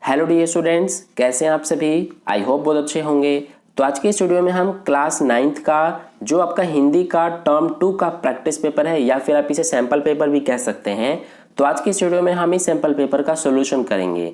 Hello dear students, कैसे हैं आप सभी। आई होप बहुत अच्छे होंगे। तो आज के इस वीडियो में हम क्लास 9th का जो आपका हिंदी का टर्म 2 का प्रैक्टिस पेपर है या फिर आप इसे सैम्पल पेपर भी कह सकते हैं। तो आज के इस वीडियो में हम इस सैम्पल पेपर का सोल्यूशन करेंगे।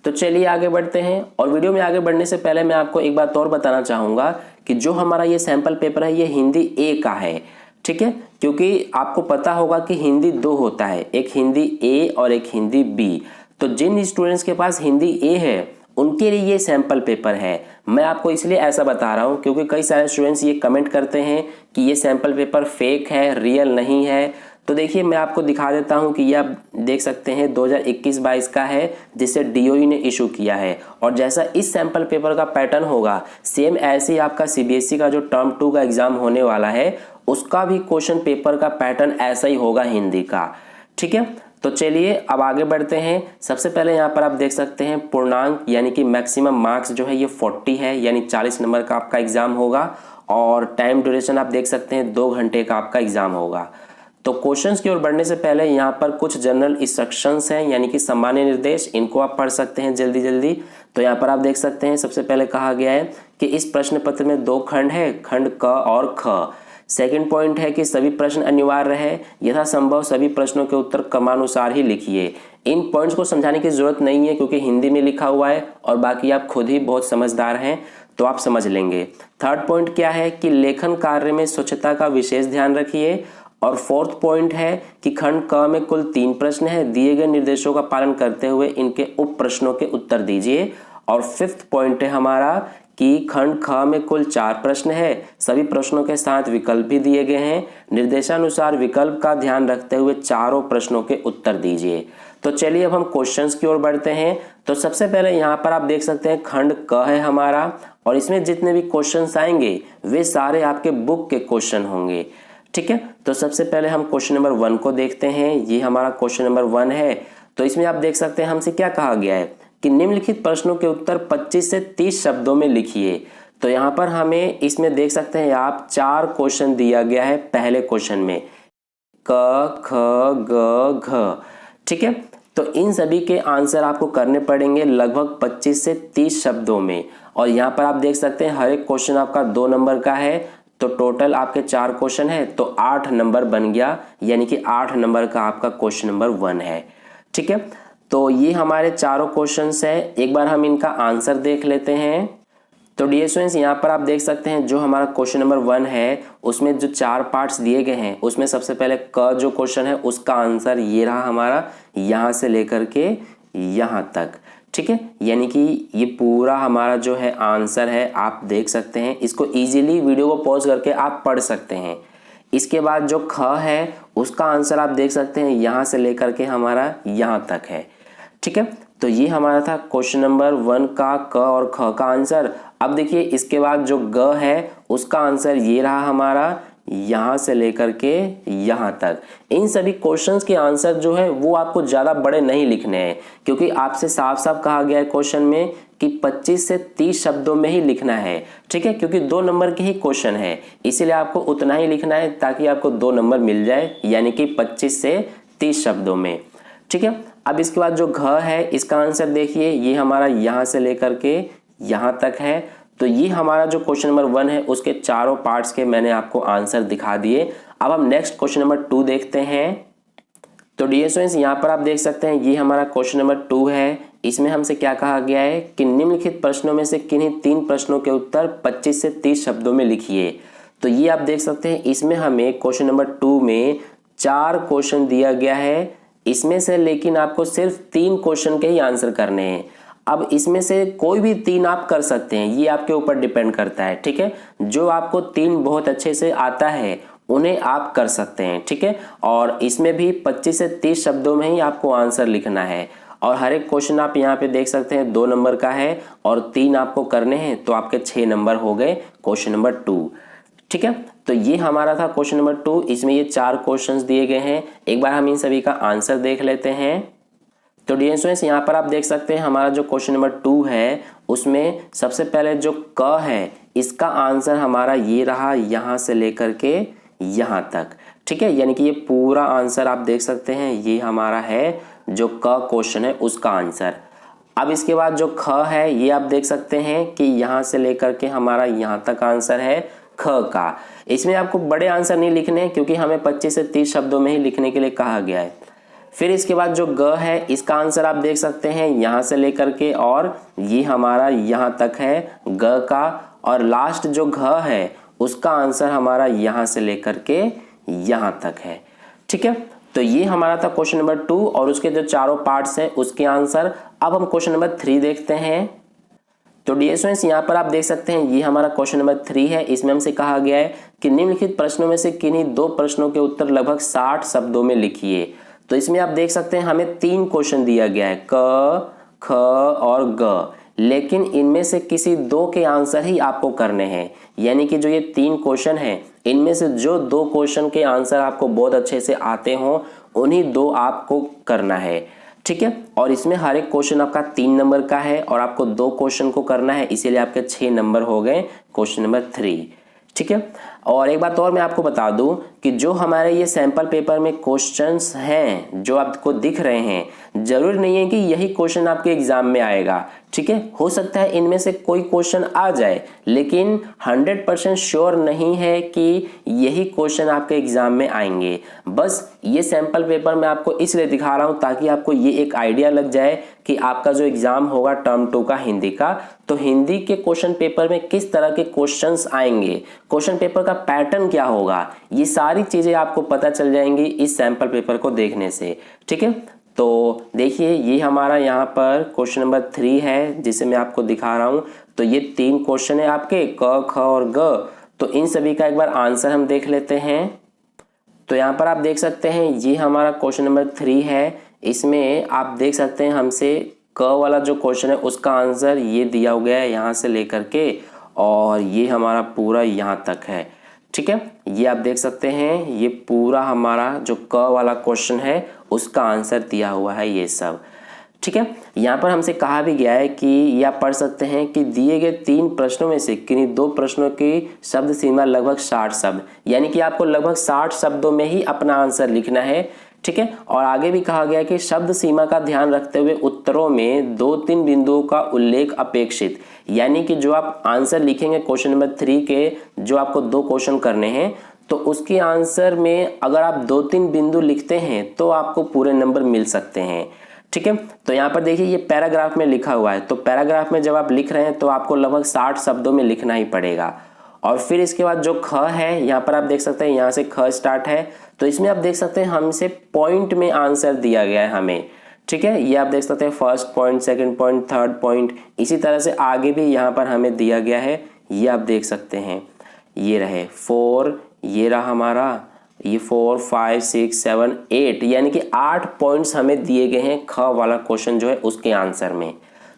तो चलिए आगे बढ़ते हैं। और वीडियो में आगे बढ़ने से पहले मैं आपको एक बात और बताना चाहूँगा कि जो हमारा ये सैम्पल पेपर है ये हिंदी ए का है, ठीक है। क्योंकि आपको पता होगा कि हिंदी दो होता है, एक हिंदी ए और एक हिंदी बी। तो जिन स्टूडेंट्स के पास हिंदी ए है उनके लिए ये सैम्पल पेपर है। मैं आपको इसलिए ऐसा बता रहा हूँ क्योंकि कई सारे स्टूडेंट्स ये कमेंट करते हैं कि ये सैम्पल पेपर फेक है, रियल नहीं है। तो देखिए मैं आपको दिखा देता हूँ कि ये आप देख सकते हैं 2021-22 का है, जिसे डीओई ने इशू किया है। और जैसा इस सैम्पल पेपर का पैटर्न होगा सेम ऐसे ही आपका सीबीएसई का जो टर्म 2 का एग्जाम होने वाला है उसका भी क्वेश्चन पेपर का पैटर्न ऐसा ही होगा हिंदी का, ठीक है। तो चलिए अब आगे बढ़ते हैं। सबसे पहले यहाँ पर आप देख सकते हैं पूर्णांक यानी कि मैक्सिमम मार्क्स जो है ये 40 है, यानी 40 नंबर का आपका एग्जाम होगा। और टाइम ड्यूरेशन आप देख सकते हैं 2 घंटे का आपका एग्जाम होगा। तो क्वेश्चंस की ओर बढ़ने से पहले यहाँ पर कुछ जनरल इंस्ट्रक्शंस हैं यानी कि सामान्य निर्देश, इनको आप पढ़ सकते हैं जल्दी जल्दी। तो यहाँ पर आप देख सकते हैं सबसे पहले कहा गया है कि इस प्रश्न पत्र में 2 खंड है, खंड क और ख। सेकंड पॉइंट है कि सभी प्रश्न अनिवार्य है, यथासंभव सभी प्रश्नों के उत्तर क्रमानुसार ही लिखिए। इन पॉइंट्स को समझाने की जरूरत नहीं है क्योंकि हिंदी में लिखा हुआ है और बाकी आप खुद ही बहुत समझदार हैं तो आप समझ लेंगे। थर्ड पॉइंट क्या है कि लेखन कार्य में स्वच्छता का विशेष ध्यान रखिए। और फोर्थ पॉइंट है कि खंड क में कुल 3 प्रश्न है, दिए गए निर्देशों का पालन करते हुए इनके उप प्रश्नों के उत्तर दीजिए। और फिफ्थ पॉइंट है हमारा कि खंड ख में कुल 4 प्रश्न है, सभी प्रश्नों के साथ विकल्प भी दिए गए हैं, निर्देशानुसार विकल्प का ध्यान रखते हुए चारों प्रश्नों के उत्तर दीजिए। तो चलिए अब हम क्वेश्चंस की ओर बढ़ते हैं। तो सबसे पहले यहाँ पर आप देख सकते हैं खंड क है हमारा और इसमें जितने भी क्वेश्चंस आएंगे वे सारे आपके बुक के क्वेश्चन होंगे, ठीक है। तो सबसे पहले हम क्वेश्चन नंबर 1 को देखते हैं। ये हमारा क्वेश्चन नंबर 1 है। तो इसमें आप देख सकते हैं हमसे क्या कहा गया है कि निम्नलिखित प्रश्नों के उत्तर 25 से 30 शब्दों में लिखिए। तो यहाँ पर हमें इसमें देख सकते हैं आप 4 क्वेश्चन दिया गया है पहले क्वेश्चन में, क ख ग घ, ठीक है। तो इन सभी के आंसर आपको करने पड़ेंगे लगभग 25 से 30 शब्दों में। और यहाँ पर आप देख सकते हैं हर एक क्वेश्चन आपका 2 नंबर का है, तो टोटल आपके 4 क्वेश्चन है तो 8 नंबर बन गया, यानी कि 8 नंबर का आपका क्वेश्चन नंबर 1 है, ठीक है। तो ये हमारे चारों क्वेश्चंस है। एक बार हम इनका आंसर देख लेते हैं। तो डियर स्टूडेंट्स यहाँ पर आप देख सकते हैं जो हमारा क्वेश्चन नंबर 1 है उसमें जो 4 पार्ट्स दिए गए हैं उसमें सबसे पहले क जो क्वेश्चन है उसका आंसर ये रहा हमारा, यहाँ से लेकर के यहाँ तक, ठीक है। यानी कि ये पूरा हमारा जो है आंसर है, आप देख सकते हैं। इसको इजीली वीडियो को पॉज करके आप पढ़ सकते हैं। इसके बाद जो ख है उसका आंसर आप देख सकते हैं यहाँ से लेकर के हमारा यहाँ तक है, ठीक है। तो ये हमारा था क्वेश्चन नंबर 1 का क और ख का आंसर। अब देखिए इसके बाद जो ग है उसका आंसर ये रहा हमारा, यहाँ से लेकर के यहाँ तक। इन सभी क्वेश्चंस के आंसर जो है वो आपको ज़्यादा बड़े नहीं लिखने हैं क्योंकि आपसे साफ साफ कहा गया है क्वेश्चन में कि 25 से 30 शब्दों में ही लिखना है, ठीक है। क्योंकि 2 नंबर के ही क्वेश्चन है इसीलिए आपको उतना ही लिखना है ताकि आपको 2 नंबर मिल जाए, यानी कि 25 से 30 शब्दों में, ठीक है। अब इसके बाद जो घ है इसका आंसर देखिए, ये हमारा यहाँ से लेकर के यहाँ तक है। तो ये हमारा जो क्वेश्चन नंबर 1 है उसके चारों पार्ट्स के मैंने आपको आंसर दिखा दिए। अब हम नेक्स्ट क्वेश्चन नंबर 2 देखते हैं। तो डियर स्टूडेंट्स यहाँ पर आप देख सकते हैं ये हमारा क्वेश्चन नंबर 2 है। इसमें हमसे क्या कहा गया है कि निम्नलिखित प्रश्नों में से किन्हीं 3 प्रश्नों के उत्तर 25 से 30 शब्दों में लिखिए। तो ये आप देख सकते हैं इसमें हमें क्वेश्चन नंबर 2 में 4 क्वेश्चन दिया गया है इसमें से, लेकिन आपको सिर्फ 3 क्वेश्चन के ही आंसर करने हैं। अब इसमें से कोई भी 3 आप कर सकते हैं, ये आपके ऊपर डिपेंड करता है, ठीक है। जो आपको 3 बहुत अच्छे से आता है उन्हें आप कर सकते हैं, ठीक है। और इसमें भी 25 से 30 शब्दों में ही आपको आंसर लिखना है। और हर एक क्वेश्चन आप यहाँ पे देख सकते हैं 2 नंबर का है और 3 आपको करने हैं तो आपके 6 नंबर हो गए क्वेश्चन नंबर 2, ठीक है। तो ये हमारा था क्वेश्चन नंबर 2। इसमें ये 4 क्वेश्चंस दिए गए हैं। एक बार हम इन सभी का आंसर देख लेते हैं। तो डियर स्टूडेंट्स यहाँ पर आप देख सकते हैं हमारा जो क्वेश्चन नंबर 2 है उसमें सबसे पहले जो क है इसका आंसर हमारा ये रहा, यहाँ से लेकर के यहाँ तक, ठीक है। यानी कि ये पूरा आंसर आप देख सकते हैं ये हमारा है जो क क्वेश्चन है उसका आंसर। अब इसके बाद जो ख है ये आप देख सकते हैं कि यहाँ से लेकर के हमारा यहाँ तक आंसर है ख का। इसमें आपको बड़े आंसर नहीं लिखने हैं क्योंकि हमें 25 से 30 शब्दों में ही लिखने के लिए कहा गया है। फिर इसके बाद जो ग है इसका आंसर आप देख सकते हैं यहाँ से लेकर के और ये हमारा यहाँ तक है ग का, और लास्ट जो घ है उसका आंसर हमारा यहाँ से लेकर के यहाँ तक है। ठीक है, तो ये हमारा था क्वेश्चन नंबर 2 और उसके जो चारों पार्ट्स हैं उसके आंसर। अब हम क्वेश्चन नंबर 3 देखते हैं। तो डियर स्टूडेंट्स यहाँ पर आप देख सकते हैं ये हमारा क्वेश्चन नंबर 3 है। इसमें हमसे कहा गया है कि निम्नलिखित प्रश्नों में से किन्हीं 2 प्रश्नों के उत्तर लगभग 60 शब्दों में लिखिए। तो इसमें आप देख सकते हैं हमें 3 क्वेश्चन दिया गया है, क, ख और ग, लेकिन इनमें से किसी 2 के आंसर ही आपको करने हैं। यानी कि जो ये 3 क्वेश्चन हैं इनमें से जो 2 क्वेश्चन के आंसर आपको बहुत अच्छे से आते हों उन्हीं 2 आपको करना है। ठीक है, और इसमें हर एक क्वेश्चन आपका 3 नंबर का है और आपको 2 क्वेश्चन को करना है, इसीलिए आपके 6 नंबर हो गए क्वेश्चन नंबर 3। ठीक है, और एक बात और मैं आपको बता दूं कि जो हमारे ये सैंपल पेपर में क्वेश्चंस हैं जो आपको दिख रहे हैं, जरूरी नहीं है कि यही क्वेश्चन आपके एग्जाम में आएगा। ठीक है, हो सकता है इनमें से कोई क्वेश्चन आ जाए, लेकिन 100% श्योर नहीं है कि यही क्वेश्चन आपके एग्जाम में आएंगे। बस ये सैंपल पेपर मैं आपको इसलिए दिखा रहा हूं ताकि आपको ये एक आइडिया लग जाए कि आपका जो एग्जाम होगा टर्म 2 का हिंदी का, तो हिंदी के क्वेश्चन पेपर में किस तरह के क्वेश्चंस आएंगे, क्वेश्चन पेपर का पैटर्न क्या होगा, ये सारी चीजें आपको पता चल जाएंगी इस सैंपल पेपर को देखने से। ठीक है, तो देखिए ये हमारा यहाँ पर क्वेश्चन नंबर 3 है जिसे मैं आपको दिखा रहा हूँ। तो ये 3 क्वेश्चन है आपके क, ख और ग। तो इन सभी का एक बार आंसर हम देख लेते हैं। तो यहाँ पर आप देख सकते हैं ये हमारा क्वेश्चन नंबर 3 है। इसमें आप देख सकते हैं हमसे क वाला जो क्वेश्चन है उसका आंसर ये दिया गया है यहाँ से लेकर के, और ये हमारा पूरा यहाँ तक है। ठीक है, ये आप देख सकते हैं ये पूरा हमारा जो क वाला क्वेश्चन है उसका आंसर दिया हुआ है ये सब। ठीक है, यहाँ पर हमसे कहा भी गया है कि ये आप पढ़ सकते हैं कि दिए गए 3 प्रश्नों में से किन्हीं 2 प्रश्नों की शब्द सीमा लगभग 60 शब्द, यानी कि आपको लगभग 60 शब्दों में ही अपना आंसर लिखना है। ठीक है, और आगे भी कहा गया है कि शब्द सीमा का ध्यान रखते हुए उत्तरों में 2-3 बिंदुओं का उल्लेख अपेक्षित, यानी कि जो आप आंसर लिखेंगे क्वेश्चन नंबर 3 के, जो आपको 2 क्वेश्चन करने हैं, तो उसके आंसर में अगर आप 2-3 बिंदु लिखते हैं तो आपको पूरे नंबर मिल सकते हैं। ठीक है, तो यहाँ पर देखिए ये पैराग्राफ में लिखा हुआ है, तो पैराग्राफ में जब आप लिख रहे हैं तो आपको लगभग 60 शब्दों में लिखना ही पड़ेगा। और फिर इसके बाद जो ख है यहाँ पर आप देख सकते हैं यहाँ से ख स्टार्ट है, तो इसमें आप देख सकते हैं हमसे पॉइंट में आंसर दिया गया है हमें। ठीक है, ये आप देख सकते हैं first point, second point, third point, इसी तरह से आगे भी यहाँ पर हमें दिया गया है। ये आप देख सकते हैं ये रहे 4, ये रहा हमारा ये 4, 5, 6, 7, 8, यानी कि 8 पॉइंट्स हमें दिए गए हैं ख वाला क्वेश्चन जो है उसके आंसर में।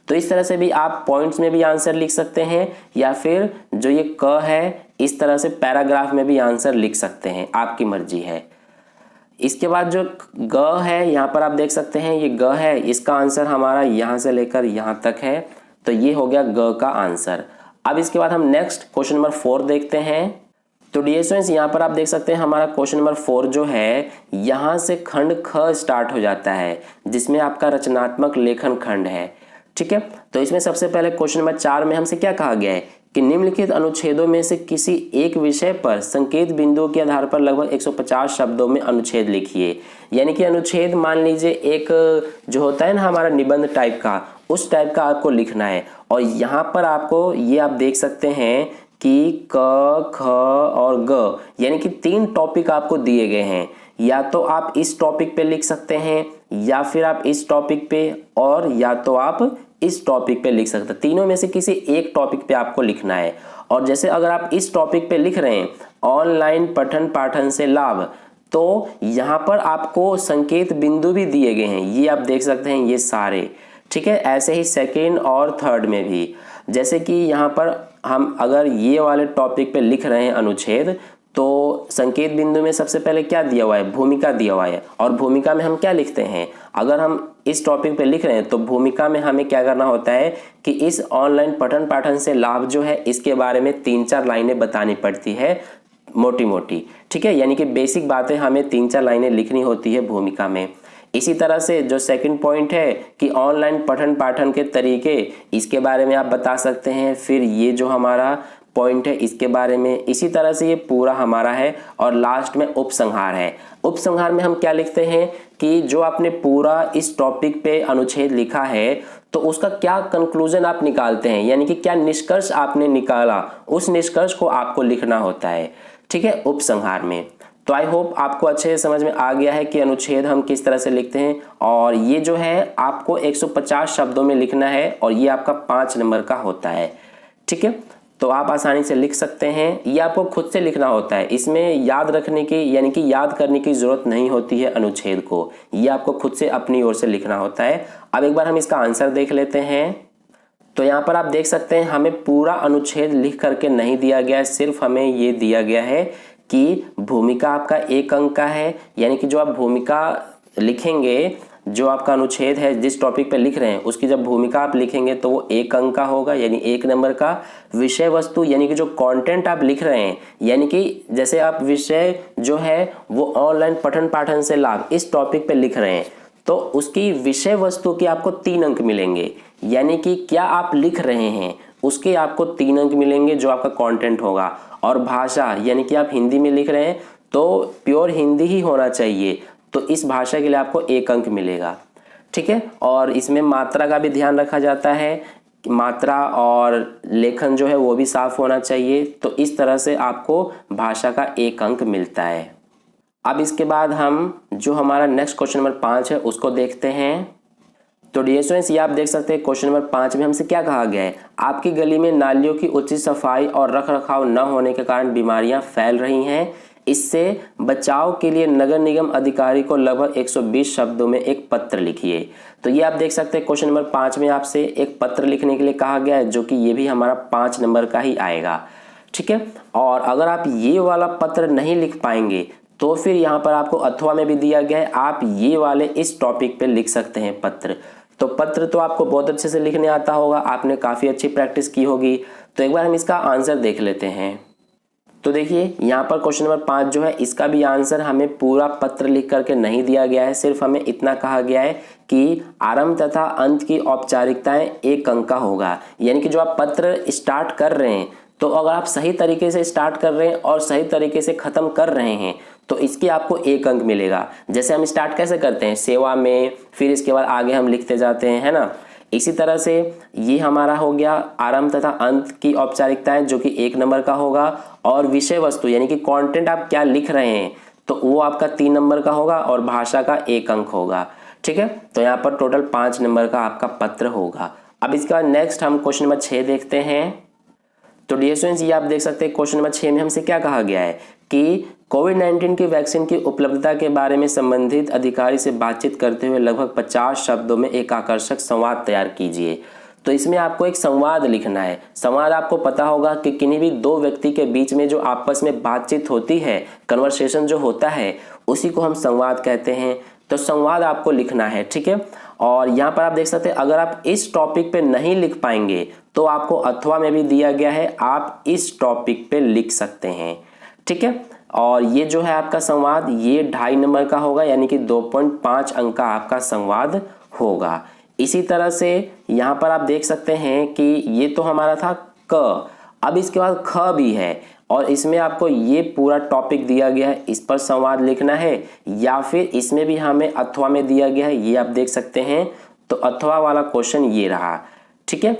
तो इस तरह से भी आप पॉइंट्स में भी आंसर लिख सकते हैं, या फिर जो ये क है इस तरह से पैराग्राफ में भी आंसर लिख सकते हैं, आपकी मर्जी है। इसके बाद जो ग है यहाँ पर आप देख सकते हैं ये ग है, इसका आंसर हमारा यहाँ से लेकर यहाँ तक है, तो ये हो गया ग का आंसर। अब इसके बाद हम नेक्स्ट क्वेश्चन नंबर 4 देखते हैं। तो डियर स्टूडेंट्स यहाँ पर आप देख सकते हैं हमारा क्वेश्चन नंबर 4 जो है यहाँ से खंड ख स्टार्ट हो जाता है, जिसमें आपका रचनात्मक लेखन खंड है। ठीक है, तो इसमें सबसे पहले क्वेश्चन नंबर 4 में हमसे क्या कहा गया है कि निम्नलिखित अनुच्छेदों में से किसी एक विषय पर संकेत बिंदुओं के आधार पर लगभग 150 शब्दों में अनुच्छेद लिखिए। यानी कि अनुच्छेद मान लीजिए एक जो होता है ना हमारा निबंध टाइप का, उस टाइप का आपको लिखना है। और यहाँ पर आपको ये आप देख सकते हैं कि क, ख और ग, यानी कि 3 टॉपिक आपको दिए गए हैं। या तो आप इस टॉपिक पे लिख सकते हैं, या फिर आप इस टॉपिक पे, और या तो आप इस टॉपिक पे लिख सकते हैं। तीनों में से किसी एक टॉपिक पे आपको लिखना है। और जैसे अगर आप इस टॉपिक पे लिख रहे हैं ऑनलाइन पठन पाठन से लाभ, तो यहाँ पर आपको संकेत बिंदु भी दिए गए हैं, ये आप देख सकते हैं ये सारे। ठीक है, ऐसे ही सेकेंड और थर्ड में भी, जैसे कि यहाँ पर हम अगर ये वाले टॉपिक पे लिख रहे हैं अनुच्छेद, तो संकेत बिंदु में सबसे पहले क्या दिया हुआ है, भूमिका दिया हुआ है। और भूमिका में हम क्या लिखते हैं, अगर हम इस टॉपिक पे लिख रहे हैं तो भूमिका में हमें क्या करना होता है कि इस ऑनलाइन पठन पाठन से लाभ जो है इसके बारे में 3-4 लाइनें बतानी पड़ती है, मोटी मोटी। ठीक है, यानी कि बेसिक बातें हमें 3-4 लाइनें लिखनी होती है भूमिका में। इसी तरह से जो सेकंड पॉइंट है कि ऑनलाइन पठन पाठन के तरीके, इसके बारे में आप बता सकते हैं। फिर ये जो हमारा पॉइंट है इसके बारे में, इसी तरह से ये पूरा हमारा है। और लास्ट में उपसंहार है। उपसंहार में हम क्या लिखते हैं कि जो आपने पूरा इस टॉपिक पे अनुच्छेद लिखा है तो उसका क्या कंक्लूजन आप निकालते हैं, यानी कि क्या निष्कर्ष आपने निकाला, उस निष्कर्ष को आपको लिखना होता है, ठीक है, उपसंहार में। तो आई होप आपको अच्छे से समझ में आ गया है कि अनुच्छेद हम किस तरह से लिखते हैं। और ये जो है आपको 150 शब्दों में लिखना है और ये आपका 5 नंबर का होता है, ठीक है। तो आप आसानी से लिख सकते हैं। ये आपको खुद से लिखना होता है, इसमें याद रखने की यानी कि याद करने की ज़रूरत नहीं होती है अनुच्छेद को, ये आपको खुद से अपनी ओर से लिखना होता है। अब एक बार हम इसका आंसर देख लेते हैं। तो यहाँ पर आप देख सकते हैं हमें पूरा अनुच्छेद लिख करके नहीं दिया गया है, सिर्फ हमें ये दिया गया है कि भूमिका आपका 1 अंक का है, यानी कि जो आप भूमिका लिखेंगे, जो आपका अनुच्छेद है जिस टॉपिक पे लिख रहे हैं उसकी जब भूमिका आप लिखेंगे तो वो 1 अंक का होगा, यानी 1 नंबर का। विषय वस्तु यानी कि जो कंटेंट आप लिख रहे हैं, यानी कि जैसे आप विषय जो है वो ऑनलाइन पठन पाठन से लाभ इस टॉपिक पे लिख रहे हैं तो उसकी विषय वस्तु के आपको 3 अंक मिलेंगे, यानी कि क्या आप लिख रहे हैं उसके आपको 3 अंक मिलेंगे जो आपका कंटेंट होगा। और भाषा यानी कि आप हिंदी में लिख रहे हैं तो प्योर हिंदी ही होना चाहिए, तो इस भाषा के लिए आपको 1 अंक मिलेगा, ठीक है। और इसमें मात्रा का भी ध्यान रखा जाता है, मात्रा और लेखन जो है वो भी साफ होना चाहिए। तो इस तरह से आपको भाषा का 1 अंक मिलता है। अब इसके बाद हम जो हमारा नेक्स्ट क्वेश्चन नंबर 5 है उसको देखते हैं। तो डियर स्टूडेंट्स, ये आप देख सकते हैं क्वेश्चन नंबर 5 में हमसे क्या कहा गया है। आपकी गली में नालियों की उचित सफाई और रख रखाव न होने के कारण बीमारियां फैल रही हैं। इससे बचाव के लिए नगर निगम अधिकारी को लगभग 120 शब्दों में एक पत्र लिखिए। तो ये आप देख सकते हैं क्वेश्चन नंबर 5 में आपसे एक पत्र लिखने के लिए कहा गया है, जो कि ये भी हमारा 5 नंबर का ही आएगा, ठीक है। और अगर आप ये वाला पत्र नहीं लिख पाएंगे तो फिर यहाँ पर आपको अथवा में भी दिया गया है, आप ये वाले इस टॉपिक पे लिख सकते हैं पत्र। तो पत्र तो आपको बहुत अच्छे से लिखने आता होगा, आपने काफ़ी अच्छी प्रैक्टिस की होगी। तो एक बार हम इसका आंसर देख लेते हैं। तो देखिए यहाँ पर क्वेश्चन नंबर 5 जो है इसका भी आंसर हमें पूरा पत्र लिख करके नहीं दिया गया है, सिर्फ हमें इतना कहा गया है कि आरंभ तथा अंत की औपचारिकताएं 1 अंक का होगा। यानी कि जो आप पत्र स्टार्ट कर रहे हैं तो अगर आप सही तरीके से स्टार्ट कर रहे हैं और सही तरीके से ख़त्म कर रहे हैं तो इसके आपको 1 अंक मिलेगा। जैसे हम स्टार्ट कैसे करते हैं, सेवा में, फिर इसके बाद आगे हम लिखते जाते हैं, है ना। इसी तरह से ये हमारा हो गया आरंभ तथा अंत की औपचारिकताएं, जो कि 1 नंबर का होगा। और विषय वस्तु यानी कि कंटेंट आप क्या लिख रहे हैं तो वो आपका 3 नंबर का होगा और भाषा का 1 अंक होगा, ठीक है। तो यहाँ पर टोटल 5 नंबर का आपका पत्र होगा। अब इसके बाद नेक्स्ट हम क्वेश्चन नंबर 6 देखते हैं। तो डियर स्टूडेंट्स, ये आप देख सकते हैं क्वेश्चन नंबर 6 में हमसे क्या कहा गया है कि कोविड-19 की वैक्सीन की उपलब्धता के बारे में संबंधित अधिकारी से बातचीत करते हुए लगभग 50 शब्दों में एक आकर्षक संवाद तैयार कीजिए। तो इसमें आपको एक संवाद लिखना है। संवाद आपको पता होगा कि किन्हीं भी 2 व्यक्ति के बीच में जो आपस में बातचीत होती है, कन्वर्सेशन जो होता है, उसी को हम संवाद कहते हैं। तो संवाद आपको लिखना है, ठीक है। और यहाँ पर आप देख सकते हैं अगर आप इस टॉपिक पे नहीं लिख पाएंगे तो आपको अथवा में भी दिया गया है, आप इस टॉपिक पे लिख सकते हैं, ठीक है। और ये जो है आपका संवाद ये 2.5 नंबर का होगा, यानी कि 2.5 अंक का आपका संवाद होगा। इसी तरह से यहाँ पर आप देख सकते हैं कि ये तो हमारा था क, अब इसके बाद ख भी है और इसमें आपको ये पूरा टॉपिक दिया गया है, इस पर संवाद लिखना है, या फिर इसमें भी हमें अथवा में दिया गया है, ये आप देख सकते हैं। तो अथवा वाला क्वेश्चन ये रहा, ठीक है।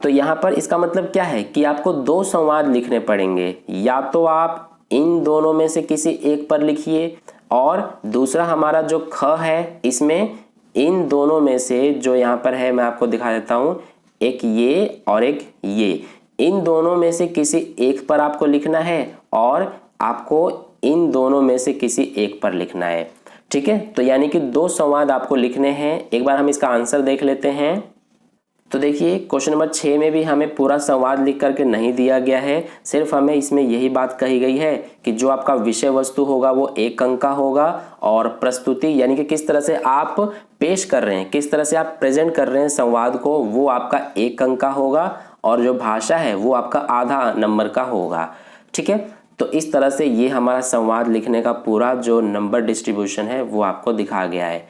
तो यहाँ पर इसका मतलब क्या है कि आपको 2 संवाद लिखने पड़ेंगे, या तो आप इन दोनों में से किसी एक पर लिखिए, और दूसरा हमारा जो ख है इसमें इन दोनों में से जो यहाँ पर है मैं आपको दिखा देता हूँ, एक ये और एक ये, इन दोनों में से किसी एक पर आपको लिखना है और आपको इन दोनों में से किसी एक पर लिखना है, ठीक है। तो यानी कि 2 संवाद आपको लिखने हैं। एक बार हम इसका आंसर देख लेते हैं। तो देखिए क्वेश्चन नंबर 6 में भी हमें पूरा संवाद लिख करके नहीं दिया गया है, सिर्फ हमें इसमें यही बात कही गई है कि जो आपका विषय वस्तु होगा वो 1 अंक का होगा, और प्रस्तुति यानी कि किस तरह से आप पेश कर रहे हैं, किस तरह से आप प्रेजेंट कर रहे हैं संवाद को, वो आपका 1 अंक का होगा, और जो भाषा है वो आपका आधा नंबर का होगा, ठीक है। तो इस तरह से ये हमारा संवाद लिखने का पूरा जो नंबर डिस्ट्रीब्यूशन है वो आपको दिखा गया है।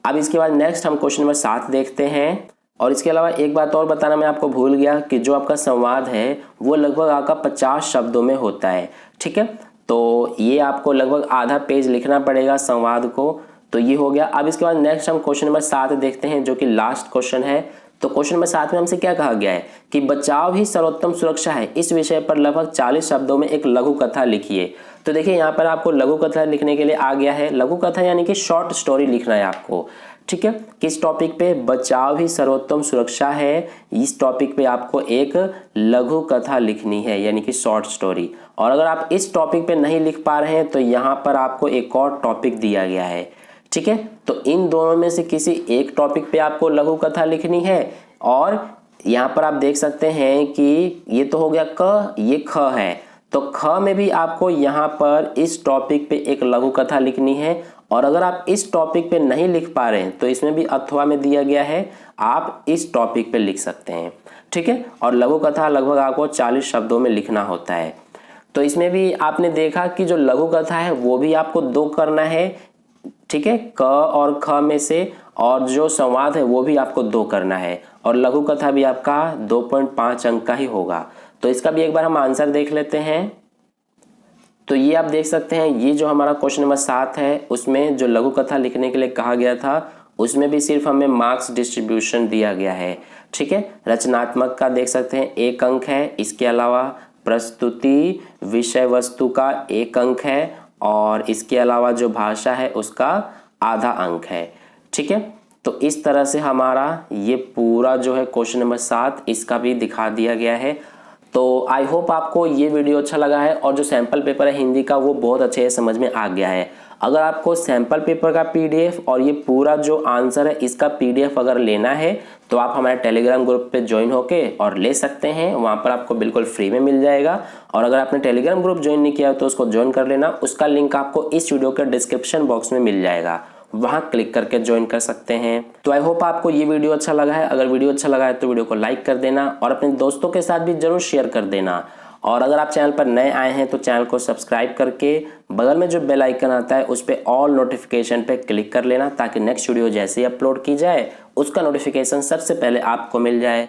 अब इसके बाद नेक्स्ट हम क्वेश्चन नंबर 7 देखते हैं। और इसके अलावा एक बात और बताना मैं आपको भूल गया कि जो आपका संवाद है वो लगभग आपका 50 शब्दों में होता है। ठीक है, तो ये आपको लगभग आधा पेज लिखना पड़ेगा संवाद को। तो ये हो गया। अब इसके बाद नेक्स्ट हम क्वेश्चन नंबर 7 देखते हैं, जो कि लास्ट क्वेश्चन है। तो क्वेश्चन नंबर 7 में हमसे क्या कहा गया है कि बचाव ही सर्वोत्तम सुरक्षा है, इस विषय पर लगभग 40 शब्दों में एक लघु कथा लिखिए। तो देखिए यहाँ पर आपको लघु कथा लिखने के लिए आ गया है। लघु कथा यानी कि शॉर्ट स्टोरी लिखना है आपको। ठीक है, किस टॉपिक पे? बचाव ही सर्वोत्तम सुरक्षा है, इस टॉपिक पे आपको एक लघु कथा लिखनी है यानी कि शॉर्ट स्टोरी। और अगर आप इस टॉपिक पे नहीं लिख पा रहे हैं तो यहाँ पर आपको एक और टॉपिक दिया गया है। ठीक है, तो इन दोनों में से किसी एक टॉपिक पे आपको लघु कथा लिखनी है। और यहाँ पर आप देख सकते हैं कि ये तो हो गया क, ये ख है, तो ख में भी आपको यहाँ पर इस टॉपिक पे एक लघु कथा लिखनी है। और अगर आप इस टॉपिक पे नहीं लिख पा रहे हैं तो इसमें भी अथवा में दिया गया है, आप इस टॉपिक पे लिख सकते हैं। ठीक है, और लघु कथा लगभग आपको 40 शब्दों में लिखना होता है। तो इसमें भी आपने देखा कि जो लघु कथा है वो भी आपको 2 करना है। ठीक है, क और ख में से, और जो संवाद है वो भी आपको 2 करना है। और लघु कथा भी आपका 2.5 अंक का ही होगा। तो इसका भी एक बार हम आंसर देख लेते हैं। तो ये आप देख सकते हैं, ये जो हमारा क्वेश्चन नंबर 7 है उसमें जो लघु कथा लिखने के लिए कहा गया था उसमें भी सिर्फ हमें मार्क्स डिस्ट्रीब्यूशन दिया गया है। ठीक है, रचनात्मक का देख सकते हैं 1 अंक है। इसके अलावा प्रस्तुति विषय वस्तु का 1 अंक है। और इसके अलावा जो भाषा है उसका आधा अंक है। ठीक है, तो इस तरह से हमारा ये पूरा जो है क्वेश्चन नंबर 7 इसका भी दिखा दिया गया है। तो आई होप आपको ये वीडियो अच्छा लगा है और जो सैम्पल पेपर है हिंदी का वो बहुत अच्छे से समझ में आ गया है। अगर आपको सैम्पल पेपर का पीडीएफ और ये पूरा जो आंसर है इसका पीडीएफ अगर लेना है तो आप हमारे टेलीग्राम ग्रुप पे ज्वाइन होके और ले सकते हैं, वहाँ पर आपको बिल्कुल फ्री में मिल जाएगा। और अगर आपने टेलीग्राम ग्रुप ज्वाइन नहीं किया तो उसको ज्वाइन कर लेना, उसका लिंक आपको इस वीडियो के डिस्क्रिप्शन बॉक्स में मिल जाएगा, वहां क्लिक करके ज्वाइन कर सकते हैं। तो आई होप आपको ये वीडियो अच्छा लगा है। अगर वीडियो अच्छा लगा है तो वीडियो को लाइक कर देना और अपने दोस्तों के साथ भी जरूर शेयर कर देना। और अगर आप चैनल पर नए आए हैं तो चैनल को सब्सक्राइब करके बगल में जो बेल आइकन आता है उस पर ऑल नोटिफिकेशन पे क्लिक कर लेना, ताकि नेक्स्ट वीडियो जैसे ही अपलोड की जाए उसका नोटिफिकेशन सबसे पहले आपको मिल जाए।